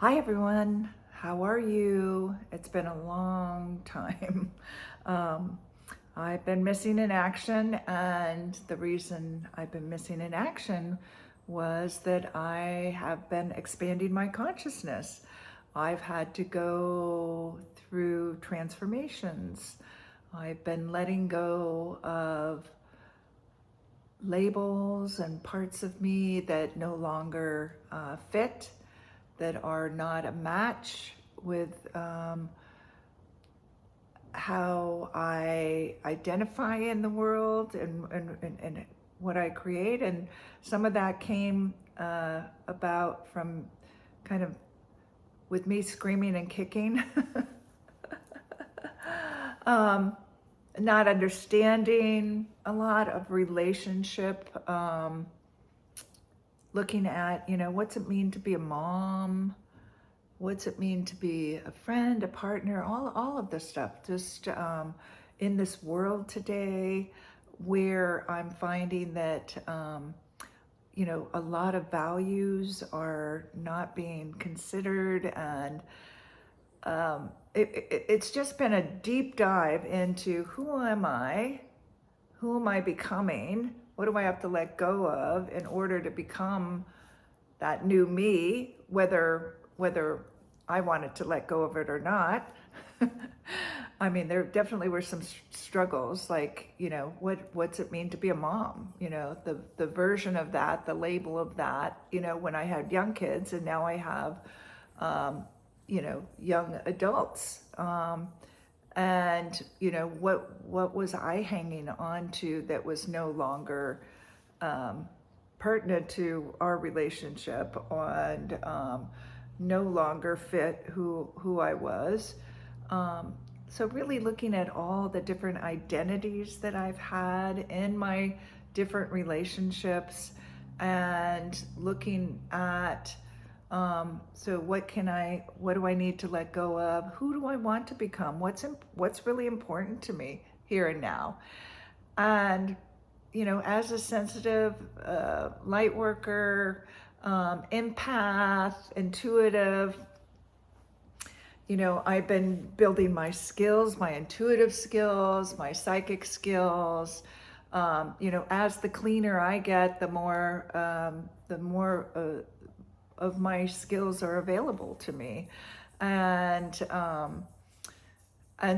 Hi everyone, how are you? It's been a long time. Um, I've been missing in action, and the reason I've been missing in action was that I have been expanding my consciousness. I've had to go through transformations. I've been letting go of labels and parts of me that no longer fit, that are not a match with how I identify in the world and what I create. And some of that came about from kind of with me screaming and kicking. Not understanding a lot of relationship, looking at, what's it mean to be a mom? What's it mean to be a friend, a partner, all of this stuff, just in this world today where I'm finding that, a lot of values are not being considered. And it's just been a deep dive into who am I? Who am I becoming? What do I have to let go of in order to become that new me, whether I wanted to let go of it or not. I mean, there definitely were some struggles, like, what's it mean to be a mom? The version of that, the label of that, when I had young kids, and now I have, young adults. And what was I hanging on to that was no longer pertinent to our relationship, and no longer fit who I was. So really looking at all the different identities that I've had in my different relationships, and looking at so what do I need to let go of? Who do I want to become? What's really important to me here and now? And as a sensitive light worker, empath, intuitive, I've been building my skills, my intuitive skills, my psychic skills. As the cleaner I get, the more of my skills are available to me. And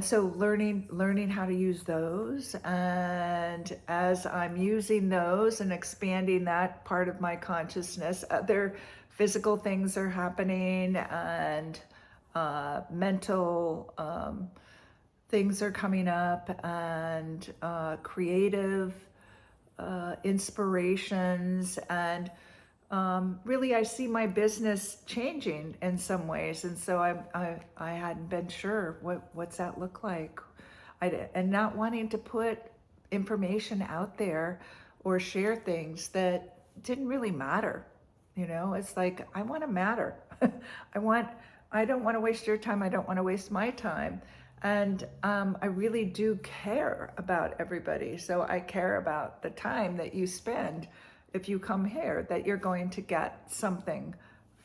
so learning how to use those, and as I'm using those and expanding that part of my consciousness, other physical things are happening, and mental things are coming up, and creative inspirations, and really, I see my business changing in some ways, and so I hadn't been sure what's that look like, and not wanting to put information out there or share things that didn't really matter. It's like, I want to matter. I don't want to waste your time. I don't want to waste my time. And I really do care about everybody. So I care about the time that you spend. If you come here, that you're going to get something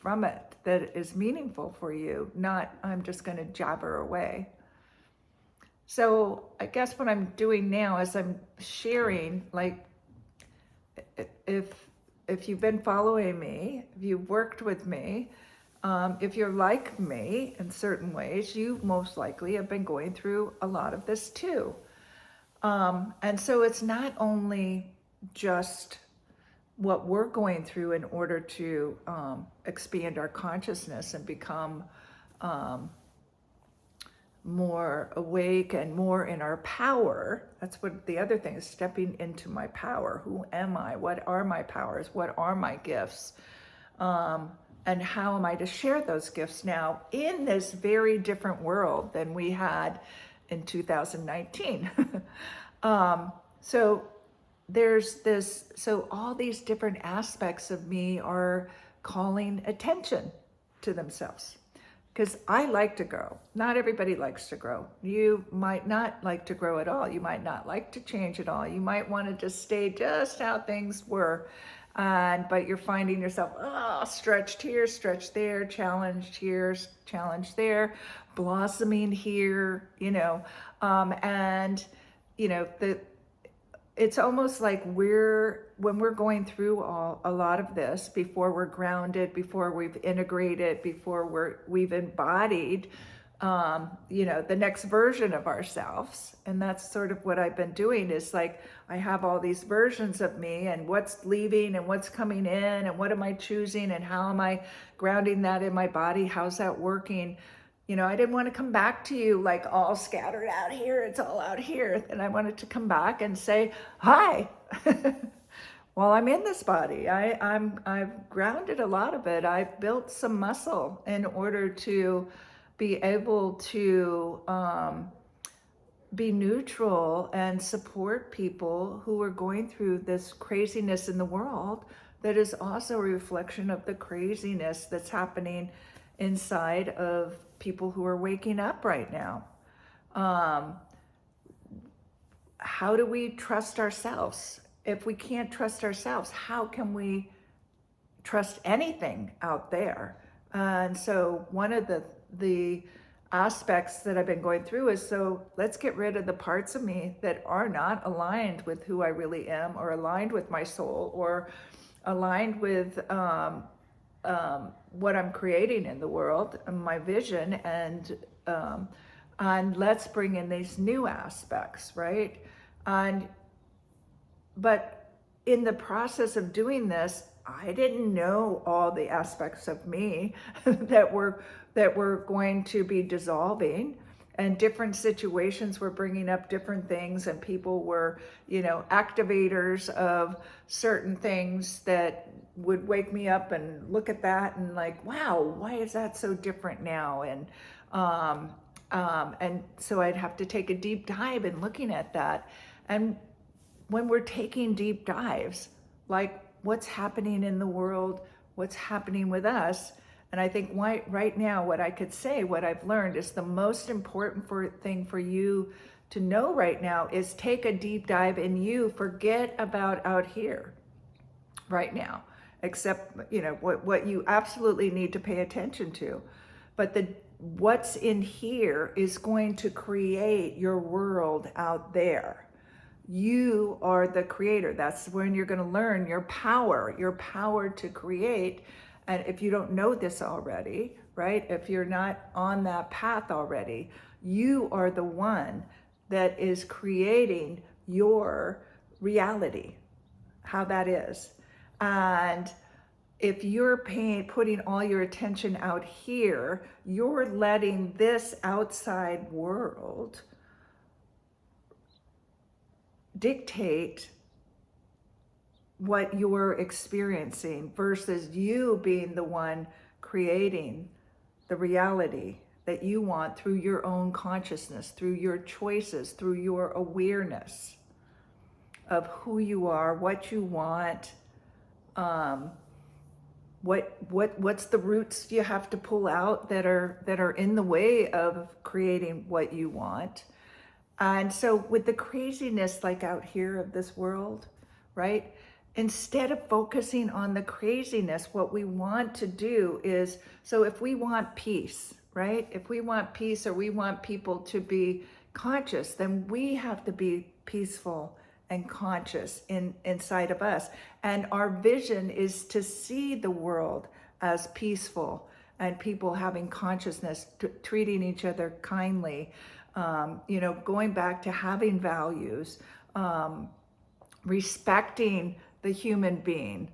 from it that is meaningful for you, not I'm just going to jabber away. So I guess what I'm doing now is I'm sharing, like, if you've been following me, if you've worked with me, if you're like me in certain ways, you most likely have been going through a lot of this too. And so it's not only just what we're going through in order to expand our consciousness and become more awake and more in our power. That's what the other thing is, stepping into my power. Who am I? What are my powers? What are my gifts? And how am I to share those gifts now in this very different world than we had in 2019? So there's this, so all these different aspects of me are calling attention to themselves. Because I like to grow. Not everybody likes to grow. You might not like to grow at all. You might not like to change at all. You might want to just stay just how things were. but you're finding yourself stretched here, stretched there, challenged here, challenged there, blossoming here, and the it's almost like when we're going through a lot of this, before we're grounded, before we've integrated, before we've embodied, the next version of ourselves. And that's sort of what I've been doing, is like, I have all these versions of me, and what's leaving and what's coming in, and what am I choosing, and how am I grounding that in my body? How's that working? I didn't want to come back to you like all scattered out here. It's all out here. And I wanted to come back and say, hi. While I'm in this body, I've grounded a lot of it. I've built some muscle in order to be able to be neutral and support people who are going through this craziness in the world that is also a reflection of the craziness that's happening inside of people who are waking up right now. How do we trust ourselves? If we can't trust ourselves, how can we trust anything out there? And so one of the aspects that I've been going through is, so let's get rid of the parts of me that are not aligned with who I really am, or aligned with my soul, or aligned with what I'm creating in the world, my vision, and let's bring in these new aspects, right? But in the process of doing this, I didn't know all the aspects of me that were going to be dissolving, and different situations were bringing up different things, and people were, activators of certain things that would wake me up and look at that and like, wow, why is that so different now? And so I'd have to take a deep dive in looking at that. And when we're taking deep dives, like, what's happening in the world, what's happening with us. And I think right now, what I could say, what I've learned, is the most important thing for you to know right now is take a deep dive in you. Forget about out here right now, except, what you absolutely need to pay attention to. But what's in here is going to create your world out there. You are the creator. That's when you're going to learn your power to create. And if you don't know this already, right? If you're not on that path already, you are the one that is creating your reality, how that is. And if you're putting all your attention out here, you're letting this outside world dictate what you're experiencing, versus you being the one creating the reality that you want through your own consciousness, through your choices, through your awareness of who you are, what you want, what's the roots you have to pull out that are in the way of creating what you want. And so with the craziness like out here of this world, right? Instead of focusing on the craziness, what we want to do is, so if we want peace, right? If we want peace, or we want people to be conscious, then we have to be peaceful and conscious inside of us. And our vision is to see the world as peaceful, and people having consciousness, treating each other kindly, going back to having values, respecting the human being,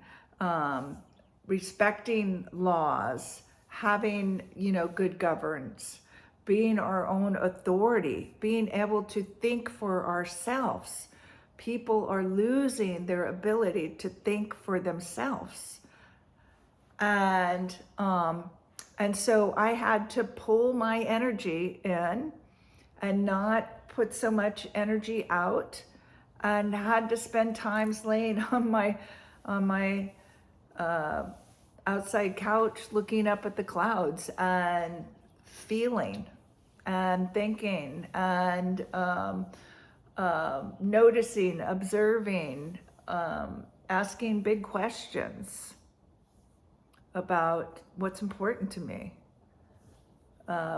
respecting laws, having, good governance, being our own authority, being able to think for ourselves. People are losing their ability to think for themselves. And so I had to pull my energy in and not put so much energy out, and had to spend times laying on my outside couch looking up at the clouds and feeling and thinking and noticing, observing, asking big questions about what's important to me,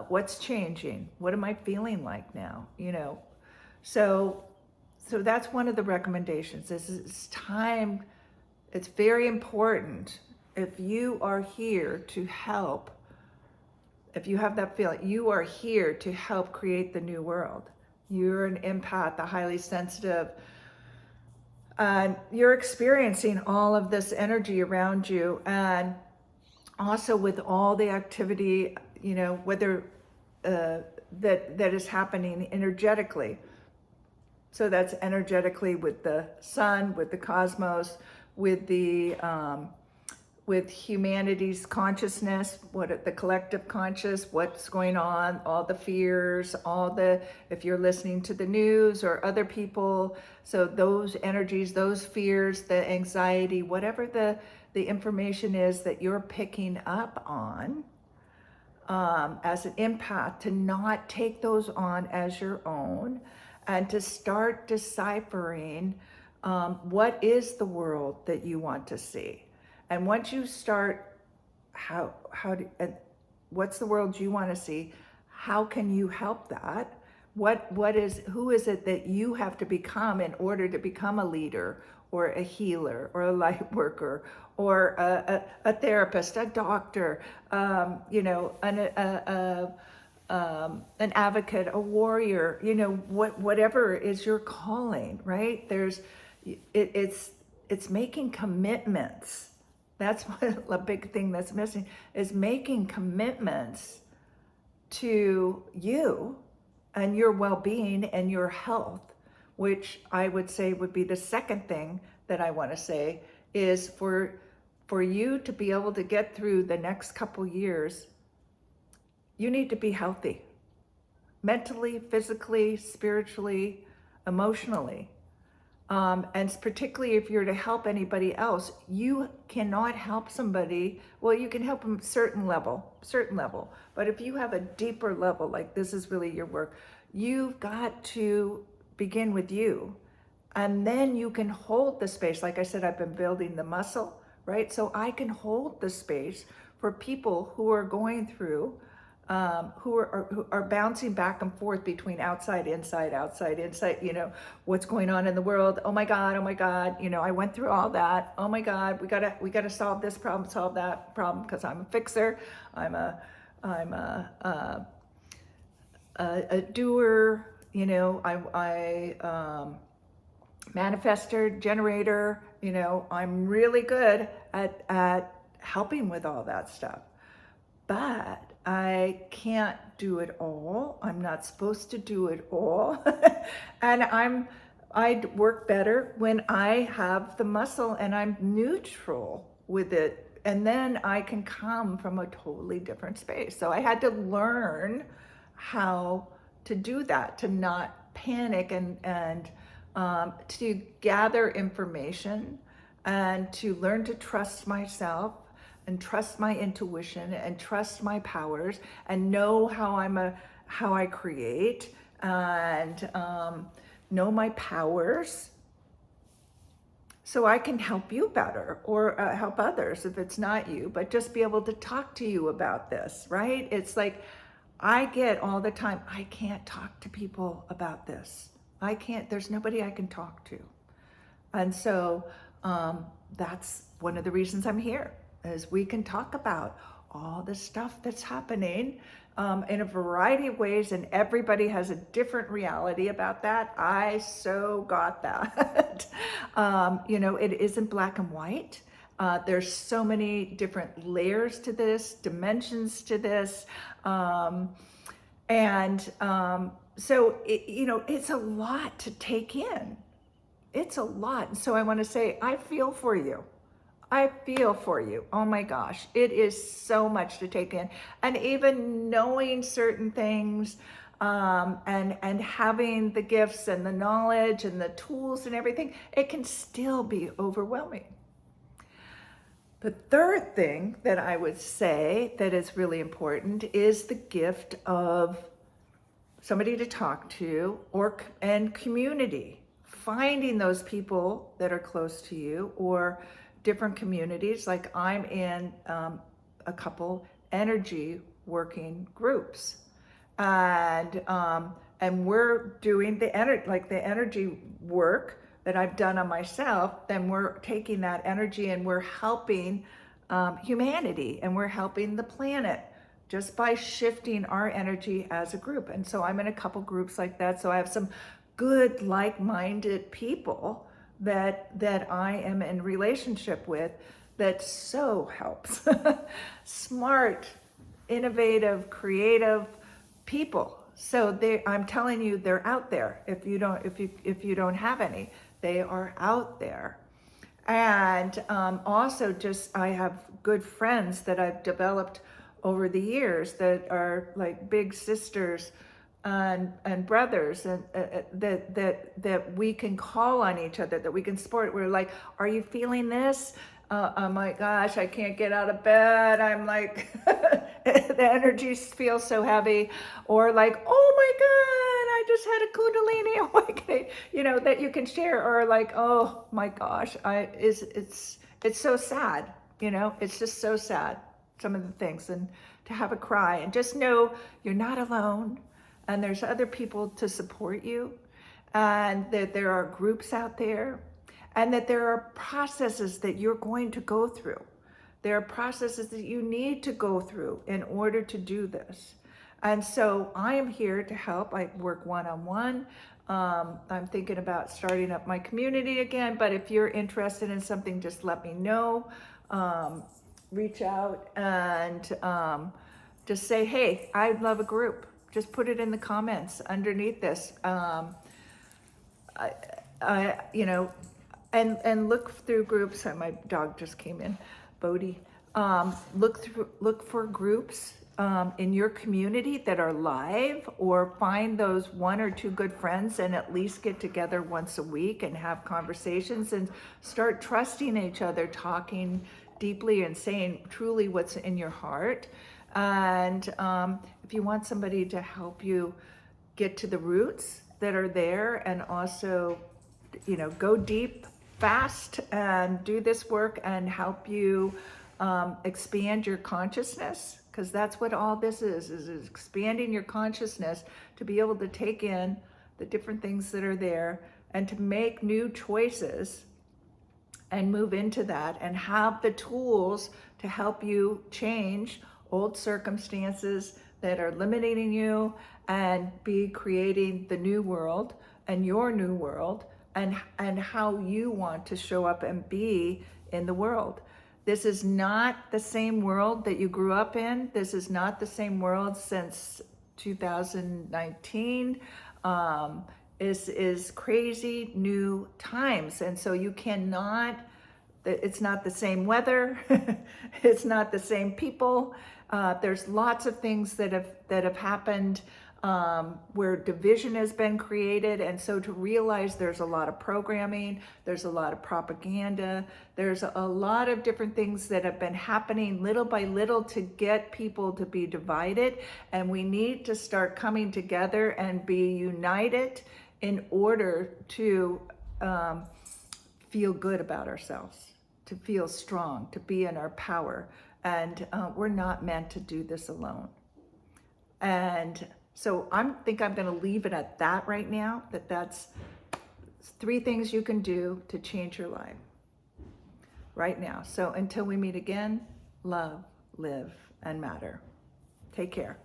what's changing, what am I feeling like now, So that's one of the recommendations. It's time. It's very important. If you are here to help, if you have that feeling, you are here to help create the new world. You're an empath, a highly sensitive, and you're experiencing all of this energy around you, and also with all the activity, whether that is happening energetically. So that's energetically with the sun, with the cosmos, with with humanity's consciousness, the collective conscious, what's going on, all the fears, if you're listening to the news or other people, so those energies, those fears, the anxiety, whatever the information is that you're picking up on, as an empath, to not take those on as your own, and to start deciphering what is the world that you want to see. And once you start, what's the world you want to see? How can you help that? Who is it that you have to become in order to become a leader, or a healer, or a light worker, or a therapist, a doctor, an advocate, a warrior, whatever is your calling, right? It's making commitments. That's what a big thing that's missing, is making commitments to you and your well-being and your health, which I would say would be the second thing that I want to say, is for you to be able to get through the next couple years, you need to be healthy, mentally, physically, spiritually, emotionally. And particularly if you're to help anybody else, you cannot help somebody. Well, you can help them certain level. But if you have a deeper level, like this is really your work, you've got to begin with you. And then you can hold the space. Like I said, I've been building the muscle, right? So I can hold the space for people who are going through, who are bouncing back and forth between outside, inside, what's going on in the world. Oh my God, I went through all that. Oh my God, we gotta solve this problem, solve that problem, because I'm a fixer. I'm a doer. I manifester, generator. I'm really good at helping with all that stuff, but I can't do it all. I'm not supposed to do it all. And I work better when I have the muscle and I'm neutral with it. And then I can come from a totally different space. So I had to learn how to do that, to not panic, and to gather information, and to learn to trust myself, and trust my intuition, and trust my powers, and know how I create, and know my powers, so I can help you better, or help others if it's not you, but just be able to talk to you about this, right? It's like, I get all the time, I can't talk to people about this. There's nobody I can talk to. And so that's one of the reasons I'm here, is we can talk about all the stuff that's happening in a variety of ways, and everybody has a different reality about that. I so got that. It isn't black and white. There's so many different layers to this, dimensions to this, so it's a lot to take in. It's a lot. So I want to say, I feel for you. Oh my gosh, it is so much to take in. And even knowing certain things, and having the gifts and the knowledge and the tools and everything, it can still be overwhelming. The third thing that I would say that is really important is the gift of somebody to talk to, and community. finding those people that are close to you or different communities. Like I'm in a couple energy working groups, and we're doing the energy work that I've done on myself. Then we're taking that energy and we're helping humanity, and we're helping the planet just by shifting our energy as a group. And so I'm in a couple groups like that. So I have some good, like-minded people that I am in relationship with that so helps. Smart, innovative, creative people. So I'm telling you, they're out there. If you don't have any, they are out there. And also, just I have good friends that I've developed over the years that are like big sisters and brothers, and that we can call on each other, that we can support. We're like, are you feeling this? Oh my gosh, I can't get out of bed. I'm like, the energy feels so heavy. Or like, oh my God, I just had a Kundalini awakening, that you can share. Or like, oh my gosh, it's so sad, it's just so sad, some of the things, and to have a cry and just know you're not alone, and there's other people to support you, and that there are groups out there, and that there are processes that you're going to go through. There are processes that you need to go through in order to do this. And so I am here to help. I work one-on-one. I'm thinking about starting up my community again, but if you're interested in something, just let me know. Reach out and just say, hey, I'd love a group. Just put it in the comments underneath this. And look through groups. My dog just came in, Bodhi. Look for groups in your community that are live, or find those one or two good friends and at least get together once a week and have conversations and start trusting each other, talking deeply and saying truly what's in your heart. And if you want somebody to help you get to the roots that are there, and also, go deep, fast, and do this work and help you expand your consciousness, because that's what all this is expanding your consciousness to be able to take in the different things that are there and to make new choices and move into that, and have the tools to help you change old circumstances that are limiting you, and be creating the new world and your new world, and how you want to show up and be in the world. This is not the same world that you grew up in. This is not the same world since 2019. Is crazy new times. And so you cannot, it's not the same weather. It's not the same people. There's lots of things that have happened where division has been created. And so to realize there's a lot of programming, there's a lot of propaganda, there's a lot of different things that have been happening little by little to get people to be divided. And we need to start coming together and be united in order to feel good about ourselves, to feel strong, to be in our power. And we're not meant to do this alone. And so I think I'm going to leave it at that right now, that's 3 things you can do to change your life right now. So until we meet again, love, live, and matter. Take care.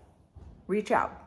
Reach out.